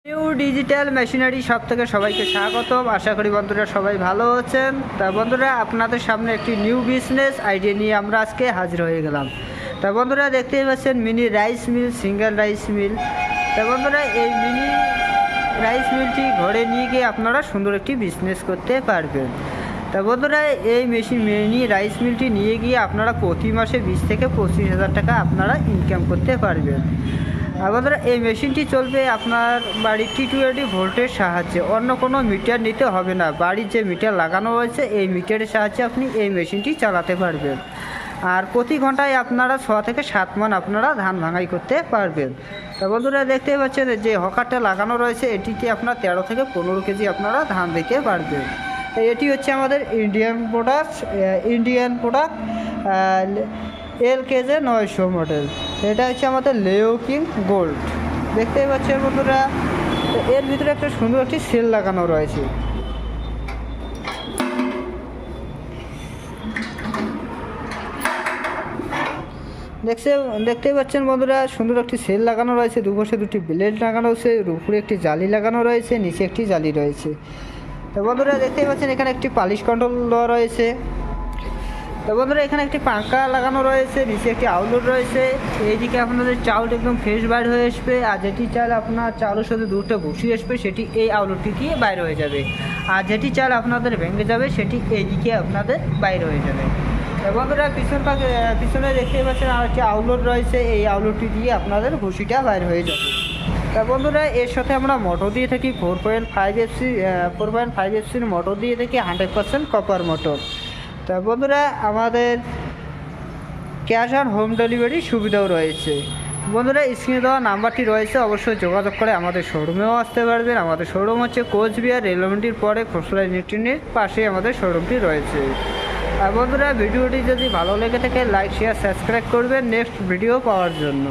New digital machinery সব থেকে সবাইকে স্বাগতম। আশা করি বন্ধুরা সবাই ভালো আছেন। তা বন্ধুরা আপনাদের সামনে একটি নিউ বিজনেস আইডিয়া নিয়ে আমরা আজকে হাজির হয়ে গেলাম। তা বন্ধুরা দেখতেই পাচ্ছেন mini rice mill, single rice mill. তা বন্ধুরা এই মিনি রাইস মিলটি ঘরে নিয়ে গিয়ে আপনারা সুন্দর একটি বিজনেস করতে পারবেন। তা বন্ধুরা এই মিনি রাইস মিলটি নিয়ে গিয়ে আপনারা প্রতি মাসে 20 থেকে 25,000 টাকা আপনারা ইনকাম করতে পারবেন। আর বন্ধুরা এই মেশিনটি চলবে আপনার বাড়ির T20 ভোল্টের সাহায্যে, অন্য কোনো মিটার নিতে হবে না। বাড়ির যে মিটার লাগানো রয়েছে এই মিটারের সাহায্যে আপনি এই মেশিনটি চালাতে পারবেন। আর প্রতি ঘন্টায় আপনারা 6 থেকে 7 মণ আপনারা ধান ভাঙাই করতে পারবেন। তা বন্ধুরা দেখতেই পাচ্ছেন যে হকারটা লাগানো রয়েছে, এটিতে আপনার 13 থেকে 15 কেজি আপনারা ধান দিতে পারবেন। এটি হচ্ছে আমাদের ইন্ডিয়ান প্রোডাক্ট LKJ 900 মডেল। এটা হচ্ছে আমাদের লেও কিং গোল্ড। দেখতেই পাচ্ছেন বন্ধুরা, এর ভিতরে একটা সুন্দর একটি সেল লাগানো রয়েছে। দেখতেই পাচ্ছেন বন্ধুরা, সুন্দর একটি সেল লাগানো রয়েছে, দুপাশে দুটি ব্লেড লাগানো রয়েছে, উপরে একটি জালি লাগানো রয়েছে, নিচে একটি জালি রয়েছে। তো বন্ধুরা দেখতেই পাচ্ছেন এখানে একটি পালিশ কন্ট্রোল দেওয়া রয়েছে। তো বন্ধুরা এখানে একটি পাঙ্খা লাগানো রয়েছে, নিচে একটি আউটলেট রয়েছে। এইদিকে আপনাদের চাউল একদম ফ্রেশ বাইর হয়ে আসবে, আর যেটি চাল আপনার চাউলের সাথে দুধটা বসিয়ে আসবে সেটি এই আউটলেটটি দিয়ে বাইর হয়ে যাবে, আর যেটি চাল আপনাদের ভেঙে যাবে সেটি এইদিকে আপনাদের বাইর হয়ে যাবে। তো বন্ধুরা পিছনে দেখতেই পাচ্ছেন আর একটি আউটলেট রয়েছে, এই আউটলেটটি দিয়ে আপনাদের ভুসিটা বাইর হয়ে যাবে। তা বন্ধুরা এর সাথে আমরা মোটর দিয়ে থাকি 4.5 এফসির মোটর দিয়ে থাকি, 100% কপার মোটর। তা বন্ধুরা আমাদের ক্যাশ অন হোম ডেলিভারি সুবিধাও রয়েছে। বন্ধুরা স্ক্রিনে দেওয়া নাম্বারটি রয়েছে, অবশ্যই যোগাযোগ করে আমাদের শোরুমেও আসতে পারবেন। আমাদের শোরুম হচ্ছে কোচবিহার রেলমন্ডির পরে খসড়া ইউনিটের পাশে আমাদের শোরুমটি রয়েছে। আর বন্ধুরা ভিডিওটি যদি ভালো লেগে থাকে লাইক শেয়ার সাবস্ক্রাইব করবেন নেক্সট ভিডিও পাওয়ার জন্য।